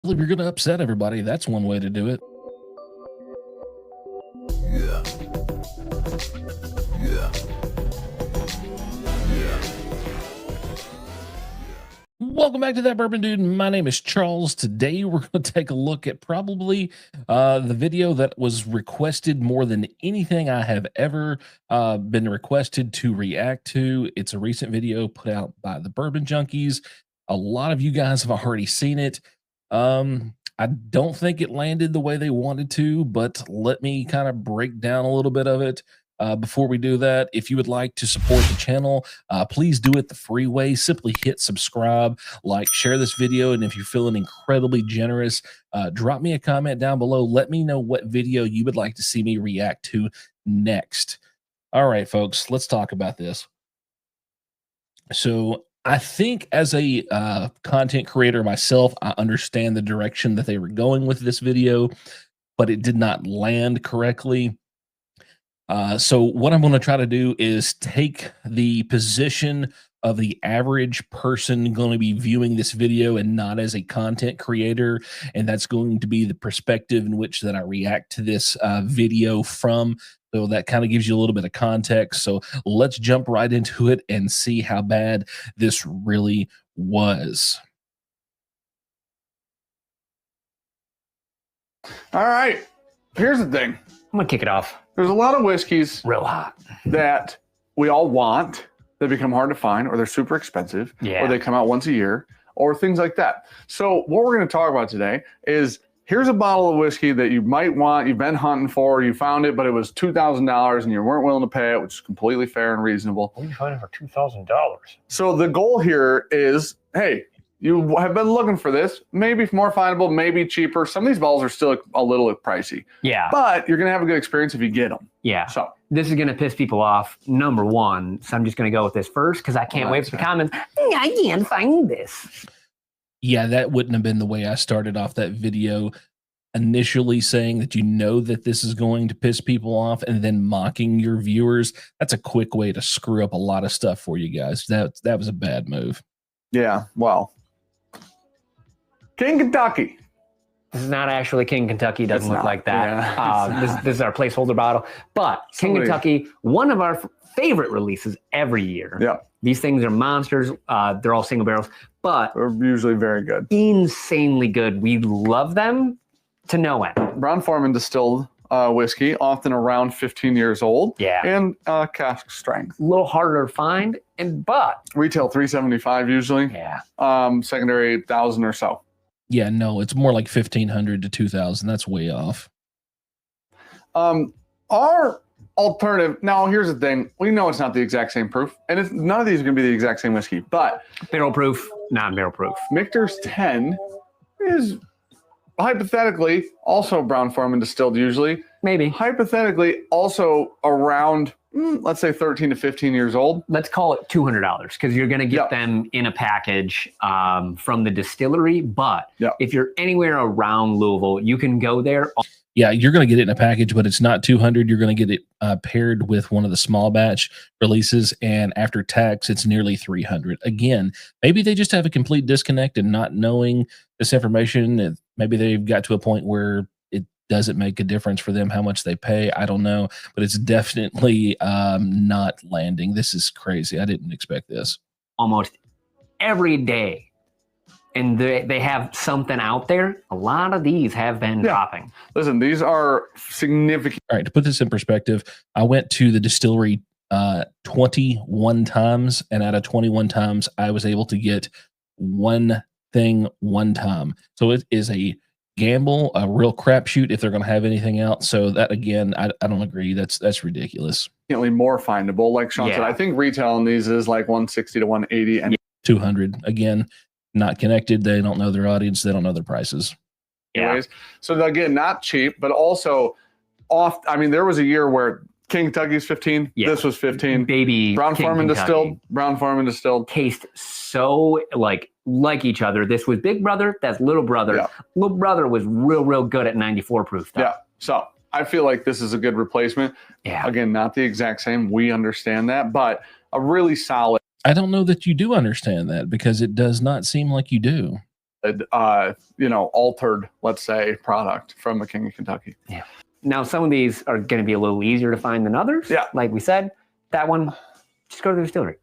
If you're going to upset everybody, that's one way to do it. Yeah. Yeah. Yeah. Welcome back to That Bourbon Dude. My name is Charles. Today we're going to take a look at probably the video that was requested more than anything I have ever been requested to react to. It's a recent video put out by the Bourbon Junkies. A lot of you guys have already seen it. I don't think it landed the way they wanted to, but let me kind of break down a little bit of it. Before we do that, if you would like to support the channel, please do it the free way. Simply hit subscribe, like, share this video, and if you're feeling incredibly generous, drop me a comment down below. Let me know what video you would like to see me react to next. All right, folks, let's talk about this. So I think as a content creator myself, I understand the direction that they were going with this video, but it did not land correctly. So what I'm going to try to do is take the position of the average person going to be viewing this video and not as a content creator. And that's going to be the perspective in which that I react to this video from. So that kind of gives you a little bit of context. So let's jump right into it and see how bad this really was. All right. Here's the thing. I'm gonna kick it off. There's a lot of whiskeys Real hot. that we all want that become hard to find, or they're super expensive, Yeah. or they come out once a year, or things like that. So what we're going to talk about today is here's a bottle of whiskey that you might want, you've been hunting for, you found it, but it was $2,000 and you weren't willing to pay it, which is completely fair and reasonable. What are you finding for $2,000? So the goal here is, hey, you have been looking for this, maybe more findable, maybe cheaper. Some of these bottles are still a little pricey, Yeah. but you're going to have a good experience if you get them. Yeah. So This is gonna piss people off, number one. So I'm just gonna go with this first because I can't wait for the comments. I can't find this. Yeah, that wouldn't have been the way I started off that video, initially saying that you know that this is going to piss people off and then mocking your viewers. That's a quick way to screw up a lot of stuff for you guys. That was a bad move. yeah, well, King Kentucky. This is not actually King Kentucky. Doesn't It's look not. like that. Yeah, This is our placeholder bottle. But King Somebody- Kentucky, one of our favorite releases every year. Yeah, These things are monsters. They're all single barrels, but they're usually very good. insanely good. We love them to no end. Brown Foreman distilled whiskey, often around 15 years old. Yeah. And cask strength. A little harder to find, but Retail $375 usually. yeah. Secondary 1,000 or so. Yeah, no, it's more like 1,500 to 2,000. That's way off. Our alternative, now here's the thing. We know it's not the exact same proof, and none of these are going to be the exact same whiskey, but Barrel proof, not barrel proof. Michter's 10 is hypothetically also Brown Foreman distilled usually. Maybe. Hypothetically also around, let's say 13 to 15 years old. Let's call it $200 because you're going to get Yep. them in a package from the distillery. But Yep. if you're anywhere around Louisville, you can go there. Yeah, you're going to get it in a package, but it's not 200. You're going to get it paired with one of the small batch releases, and after tax, it's nearly 300. Again, maybe they just have a complete disconnect and not knowing this information. And maybe they've got to a point where it doesn't make a difference for them how much they pay. I don't know, but it's definitely not landing. This is crazy. I didn't expect this. Almost every day. And they have something out there. A lot of these have been dropping. Listen, these are significant. All right, to put this in perspective, I went to the distillery 21 times, and out of 21 times, I was able to get one thing one time. So it is a gamble, a real crapshoot if they're going to have anything else. So that, again, I don't agree. That's ridiculous. More findable. Like Sean said, Yeah. I think retail on these is like 160 to 180. And 200, again, not connected. They don't know their audience. They don't know their prices. anyways, so again, not cheap, but also off. I mean, there was a year where King Kentucky's 15. Yeah. This was 15. Baby Brown King Foreman Kentucky. distilled. Brown Foreman distilled. Taste so like each other. This was Big Brother. That's Little Brother. Yeah. Little Brother was real good at 94 proof. Though. Yeah. So I feel like this is a good replacement. Yeah. Again, not the exact same. We understand that, but a really solid. I don't know that you do understand that because it does not seem like you do. altered, let's say, product from the King of Kentucky. Yeah. Now, some of these are going to be a little easier to find than others. Yeah. Like we said, that one, just go to the distillery.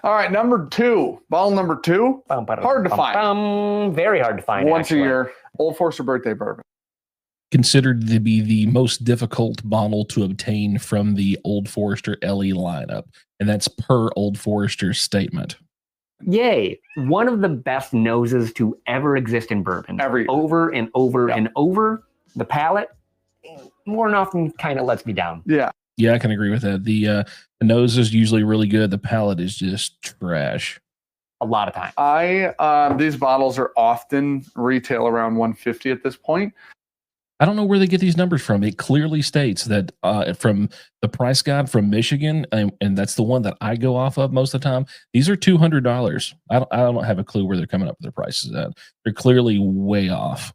All right, bottle number two, hard to find. Very hard to find. Once a year, Old Forester birthday bourbon. Considered to be the most difficult bottle to obtain from the Old Forester LE lineup, and that's per Old Forester's statement. Yay. One of the best noses to ever exist in bourbon. Over and over and over. The palate, more than often, kind of lets me down. Yeah. Yeah, I can agree with that. The nose is usually really good. The palate is just trash. A lot of time. These bottles are often retail around $150 at this point. I don't know where they get these numbers from. It clearly states that from the price guide from Michigan, and that's the one that I go off of most of the time. These are $200. I don't have a clue where they're coming up with their prices at. They're clearly way off.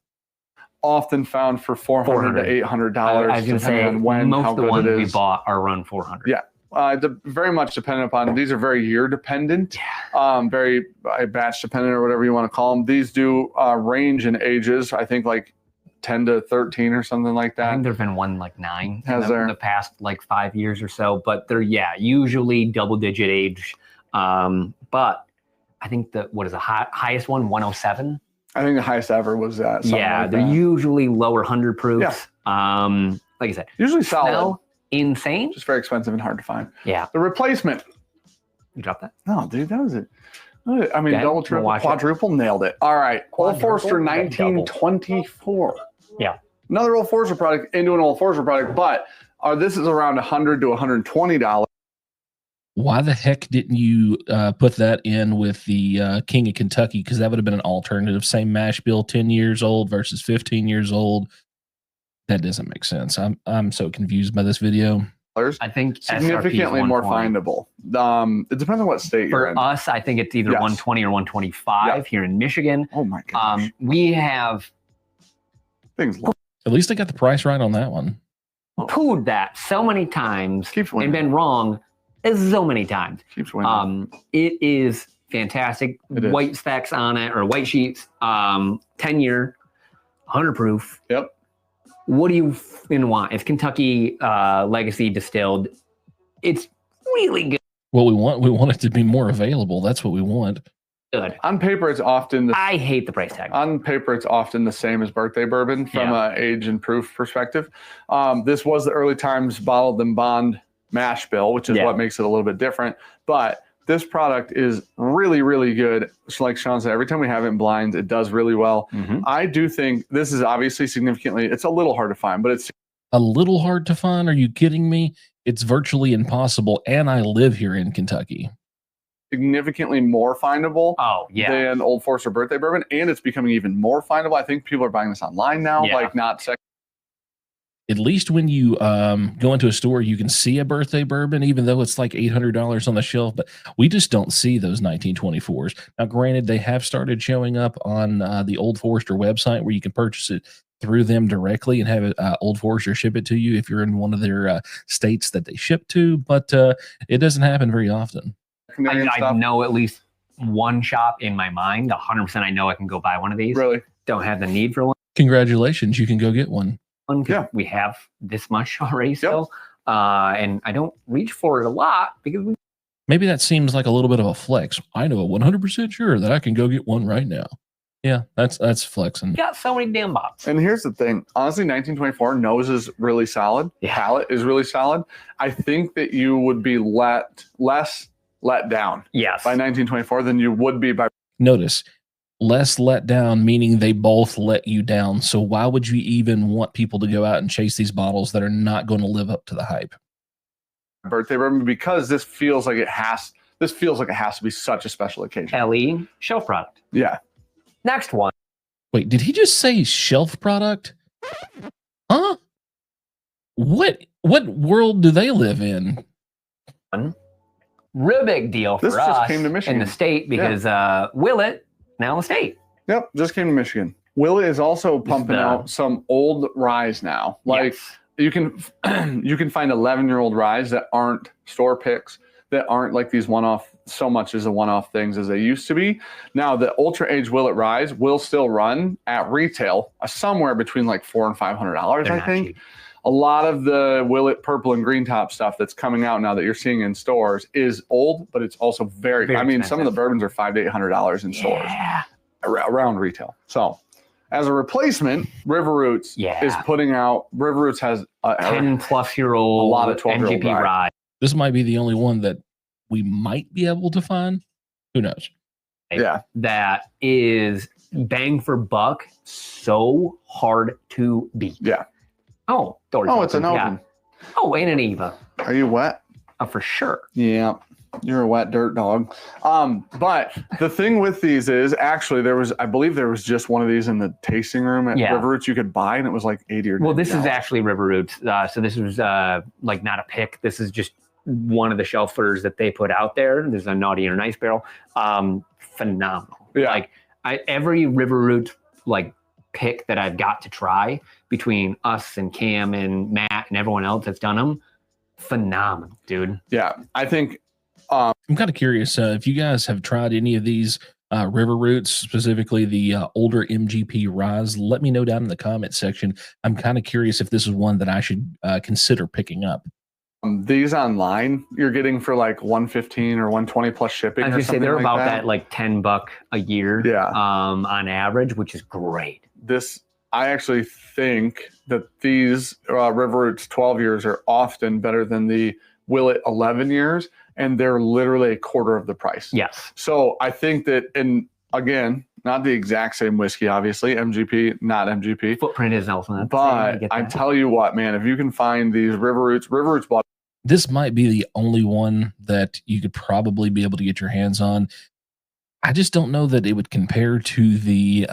Often found for $400 to $800. I was going to say, most of the ones we bought are around $400. Yeah. Very much dependent upon, these are very year dependent, very batch dependent, or whatever you want to call them. These do range in ages, I think like 10 to 13 or something like that. I think there've been one like 9 in the past like 5 years or so, but they're usually double digit age. But I think what is the highest one, 107? I think the highest ever was that. They're usually lower 100 proofs. Yeah. Like I said, usually solid. Smell insane. Just very expensive and hard to find. Yeah. The replacement. You dropped that? No, dude, that was it. I mean, double, triple, quadruple, nailed it. All right. Old Forester 1924. Yeah. Another Old Forester product into an Old Forester product, but this is around $100 to $120. Why the heck didn't you put that in with the King of Kentucky? Because that would have been an alternative. Same mash bill, 10 years old versus 15 years old. That doesn't make sense. I'm so confused by this video. I think significantly more findable. It depends on what state you're in. For us, I think it's either 120 or 125 here in Michigan. Oh my gosh. We have things. At least I got the price right on that one. Pooed that so many times and been wrong so many times. Keeps winning. It is fantastic. White specs on it, or white sheets. 10-year, 100 proof. Yep. What do you want? It's Kentucky Legacy distilled. It's really good. Well, we want it to be more available. That's what we want. Good. On paper, it's often I hate the price tag. On paper, it's often the same as birthday bourbon from an age and proof perspective. This was the early times bottled and bond mash bill, which is what makes it a little bit different. But this product is really, really good. So like Sean said, every time we have it in blinds, it does really well. Mm-hmm. I do think this is obviously significantly, it's a little hard to find, but it's a little hard to find. Are you kidding me? It's virtually impossible. And I live here in Kentucky. Significantly more findable than Old Forester birthday bourbon. And it's becoming even more findable. I think people are buying this online now, like not second. At least when you go into a store, you can see a birthday bourbon, even though it's like $800 on the shelf. But we just don't see those 1924s. Now, granted, they have started showing up on the Old Forester website where you can purchase it through them directly and have Old Forester ship it to you if you're in one of their states that they ship to. But it doesn't happen very often. I know at least one shop in my mind. 100% I know I can go buy one of these. Really? Don't have the need for one. Congratulations. You can go get one. We have this much already still. And I don't reach for it a lot because maybe that seems like a little bit of a flex. I know 100% sure that I can go get one right now. Yeah, that's flexing. You got so many damn bottles. And here's the thing. Honestly, 1924 nose is really solid. Palate is really solid. I think that you would be less let down by 1924 than you would be by. Notice. Less let down, meaning they both let you down. So why would you even want people to go out and chase these bottles that are not going to live up to the hype? Birthday bourbon, because this feels like it has to be such a special occasion. LE shelf product. Yeah. Next one. Wait, did he just say shelf product? Huh? What world do they live in? Real big deal for us just came to Michigan in the state because Willett now in the state. Yep, just came to Michigan. Willett is also pumping out some old ryes now. Like you can find 11-year-old ryes that aren't store picks that aren't like these one-off so much as a one-off things as they used to be. Now, the Ultra Age Willett Rise will still run at retail somewhere between like $400 and $500, I think. Cheap. A lot of the Willett purple and green top stuff that's coming out now that you're seeing in stores is old, but it's also very I mean, expensive. Some of the bourbons are $500 to $800 in stores around retail. So as a replacement, River Roots is putting out, River Roots has a 10-plus-year-old, a lot of 12-year-old MGP rye. This might be the only one that we might be able to find. Who knows? Yeah. That is bang for buck, so hard to beat. Yeah. Oh, it's an open. Oh, and an Eva. Are you wet? For sure. Yeah. You're a wet dirt dog. But the thing with these is actually I believe there was just one of these in the tasting room at River Roots you could buy, and it was like 80 or $90. Well, this is actually River Roots. So this was like not a pick. This is just one of the shelf fitters that they put out there. There's a naughty or nice barrel. Phenomenal. Yeah. Like every River Roots like pick that I've got to try between us and Cam and Matt and everyone else that's done them, phenomenal, dude. Yeah, I think I'm kind of curious if you guys have tried any of these River Roots, specifically the older MGP Rise. Let me know down in the comment section. I'm kind of curious if this is one that I should consider picking up. These online you're getting for like $115 or $120 plus shipping. I was gonna say they're like about that like $10 a year on average, which is great. I actually think that these River Roots 12 years are often better than the Willett 11 years, and they're literally a quarter of the price. Yes. So I think that, and again, not the exact same whiskey, obviously. MGP, not MGP. Footprint is also. But I tell you what, man, if you can find these River Roots bought. This might be the only one that you could probably be able to get your hands on. I just don't know that it would compare to the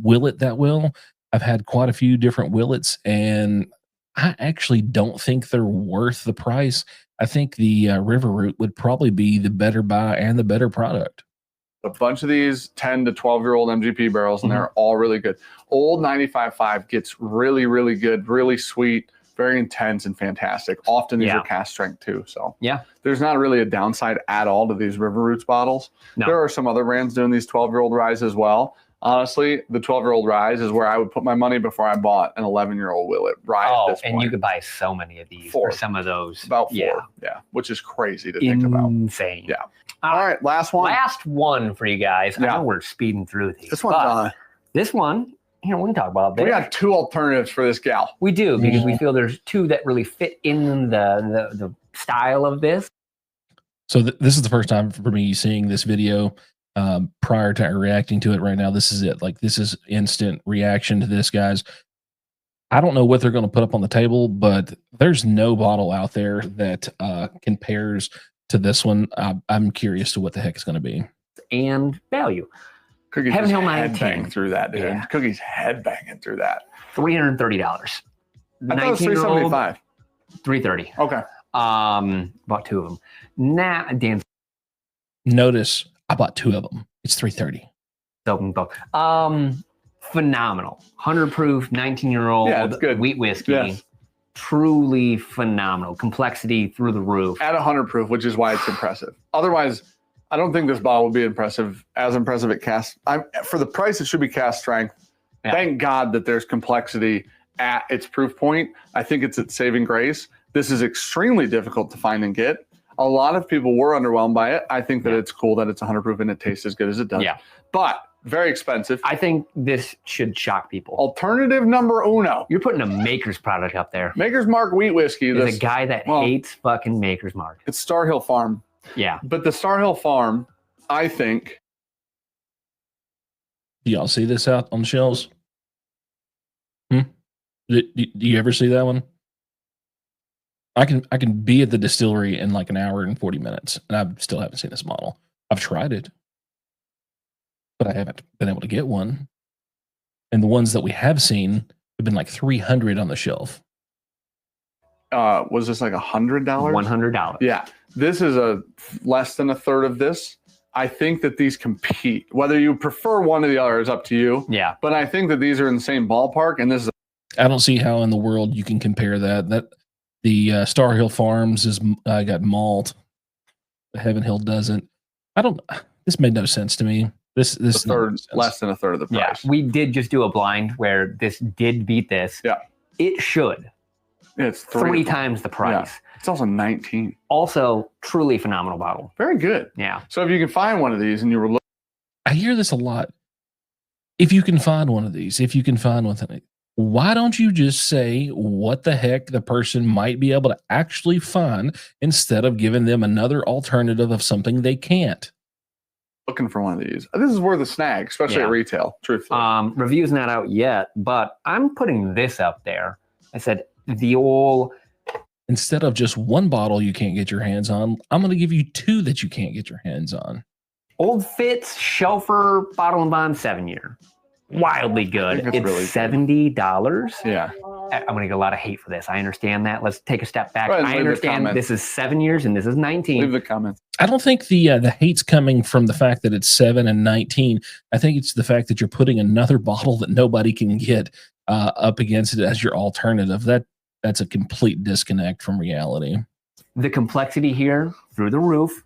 Willett that well. I've had quite a few different Willets, and I actually don't think they're worth the price. I think the River Root would probably be the better buy and the better product. A bunch of these 10 to 12-year-old MGP barrels, and they're all really good. Old 95.5 gets really, really good, really sweet, very intense and fantastic. Often these are cast strength too. So there's not really a downside at all to these River Roots bottles. No. There are some other brands doing these 12-year-old Rise as well. Honestly, the 12-year-old Rise is where I would put my money before I bought an 11-year-old Willett Rise. Oh, at this point. You could buy so many of these for some of those. About 4, which is crazy to think about. Insane. Yeah. All right, last one. Last one for you guys. I know we're speeding through these. This one's this one, we can talk about this. We got 2 alternatives for this gal. We do, because we feel there's 2 that really fit in the style of this. So this is the first time for me seeing this video. Prior to reacting to it right now, this is it. Like, this is instant reaction to this, guys. I don't know what they're going to put up on the table, but there's no bottle out there that compares to this one. I'm curious to what the heck it's going to be. And value. Cookie's headbanging through that, dude. Yeah. Cookie's headbanging through that. $330. I thought it was $375. $330. Okay. Bought 2 of them. Nah, Dan. Notice I bought 2 of them. It's $330. Open both. Phenomenal. 100 proof, 19-year-old wheat whiskey. Yes. Truly phenomenal. Complexity through the roof. At 100 proof, which is why it's impressive. Otherwise, I don't think this bottle would be impressive at cast. For the price, it should be cast strength. Yeah. Thank God that there's complexity at its proof point. I think it's its saving grace. This is extremely difficult to find and get. A lot of people were underwhelmed by it. I think that it's cool that it's 100 proof and it tastes as good as it does. Yeah. But very expensive. I think this should shock people. Alternative number uno. You're putting a Maker's product up there. Maker's Mark wheat whiskey. There's a guy that hates fucking Maker's Mark. It's Star Hill Farm. Yeah. But the Star Hill Farm, I think. Do y'all see this out on the shelves? Do you ever see that one? I can be at the distillery in like an hour and 40 minutes, and I still haven't seen this model. I've tried it, but I haven't been able to get one. And the ones that we have seen have been like $300 on the shelf. Was this like $100? $100. Yeah. This is less than a third of this. I think that these compete. Whether you prefer one or the other is up to you. Yeah. But I think that these are in the same ballpark, and this is. I don't see how in the world you can compare that. The Star Hill Farms is got malt. Heaven Hill doesn't. I don't. This made no sense to me. This less than a third of the price. Yeah, we did just do a blind where this did beat this. Yeah, it should. It's 3 times the price. Yeah. It's also 19. Also, truly phenomenal bottle. Very good. Yeah. So if you can find one of these and you were looking, I hear this a lot. If you can find one of these, if you can find one thing, why don't you just say what the heck the person might be able to actually find instead of giving them another alternative of something they can't? Looking for one of these. This is worth a snag, especially at retail, truthfully. Review's not out yet, but I'm putting this up there. I said the old... Instead of just one bottle you can't get your hands on, I'm going to give you 2 that you can't get your hands on. Old Fitz Shelfer Bottle and Bond 7-year. Wildly good. It's really $70. Yeah. I'm going to get a lot of hate for this. I understand that. Let's take a step back. I understand this is 7 years and this is 19. Leave the comments. I don't think the hate's coming from the fact that it's 7 and 19. I think it's the fact that you're putting another bottle that nobody can get up against it as your alternative. That's a complete disconnect from reality. The complexity here through the roof.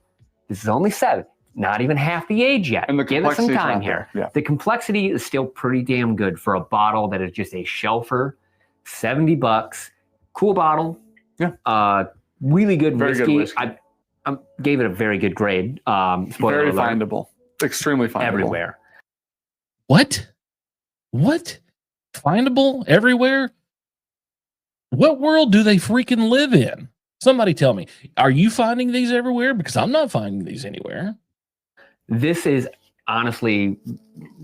This is only 7. Not even half the age yet. And give it some time here. Yeah. The complexity is still pretty damn good for a bottle that is just a shelfer. $70. Cool bottle. Yeah. Really good very whiskey. Good whiskey. I gave it a very good grade. Very findable. Extremely findable. Everywhere. What? Findable everywhere? What world do they freaking live in? Somebody tell me. Are you finding these everywhere? Because I'm not finding these anywhere. This is honestly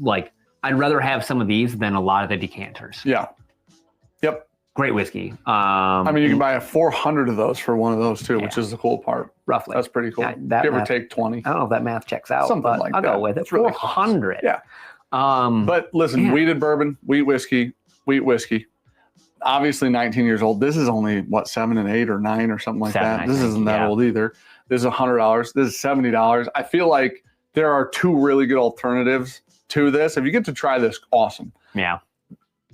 like, I'd rather have some of these than a lot of the decanters. Yeah. Yep. Great whiskey. I mean, you can buy a 400 of those for one of those too, which is the cool part. Roughly. That's pretty cool. That Give or take 20. I don't know if that math checks out. Something but like I'll that. go with it. It's really 400. Yeah. But listen, wheated bourbon, wheat whiskey. Obviously 19 years old. This is only what, 7 and 8 or 9 or something like 7, that. This isn't that old either. This is $100. This is $70. I feel like there are 2 really good alternatives to this. If you get to try this, awesome. Yeah.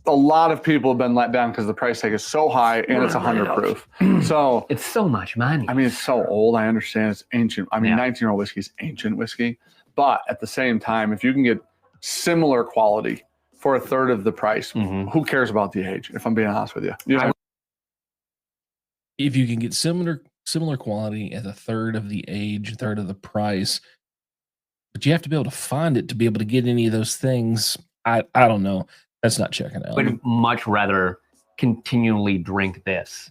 A lot of people have been let down because the price tag is so high and it's 100 proof. So it's so much money. I mean, it's so old. I understand it's ancient. I mean, 19-year-old whiskey is ancient whiskey. But at the same time, if you can get similar quality for a third of the price, who cares about the age, if I'm being honest with you? If you can get similar quality at a third of the age, third of the price, but you have to be able to find it to be able to get any of those things. I don't know. That's not checking out. Would much rather continually drink this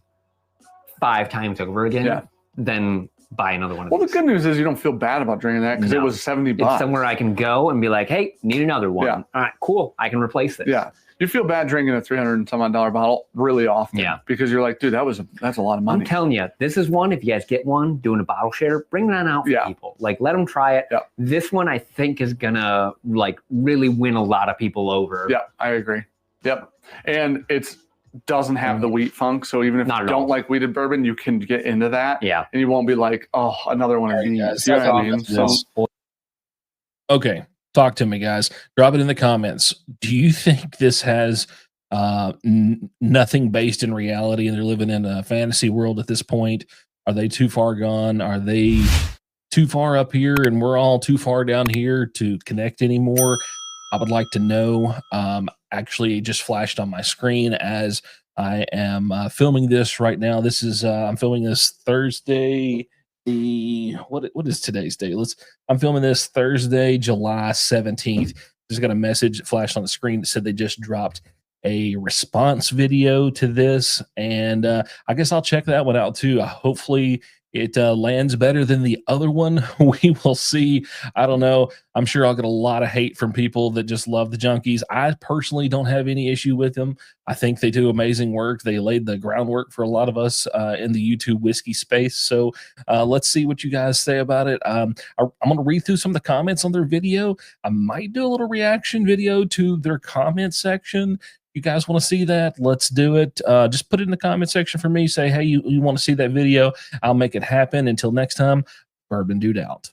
5 times over again than buy another one of these. Well, the good news is you don't feel bad about drinking that because it was $70. It's somewhere I can go and be like, hey, need another one. Yeah. All right, cool. I can replace this. Yeah. You feel bad drinking a $300 and some odd bottle really often. Yeah. Because you're like, dude, that's a lot of money. I'm telling you, this is one. If you guys get one, doing a bottle share, bring that out for people. Like, let them try it. Yeah. This one, I think, is gonna like really win a lot of people over. Yeah, I agree. Yep. And it's doesn't have the wheat funk, so even if you don't like wheated bourbon, you can get into that. Yeah. And you won't be like, oh, another one of these. You know what I mean? So, okay. Talk to me, guys. Drop it in the comments. Do you think this has nothing based in reality and they're living in a fantasy world at this point? Are they too far gone? Are they too far up here and we're all too far down here to connect anymore? I would like to know. Actually, it just flashed on my screen as I am filming this right now. This is I'm filming this Thursday. What is today's date? I'm filming this Thursday, July 17th. Just got a message that flashed on the screen that said they just dropped a response video to this, and I guess I'll check that one out too. Hopefully it lands better than the other one. We will see. I don't know. I'm sure I'll get a lot of hate from people that just love the Junkies. I personally don't have any issue with them. I think they do amazing work. They laid the groundwork for a lot of us in the YouTube whiskey space. So let's see what you guys say about it. I'm going to read through some of the comments on their video. I might do a little reaction video to their comment section. You guys want to see that? Let's do it. Just put it in the comment section for me. Say, hey, you want to see that video? I'll make it happen. Until next time, Bourbon Dude out.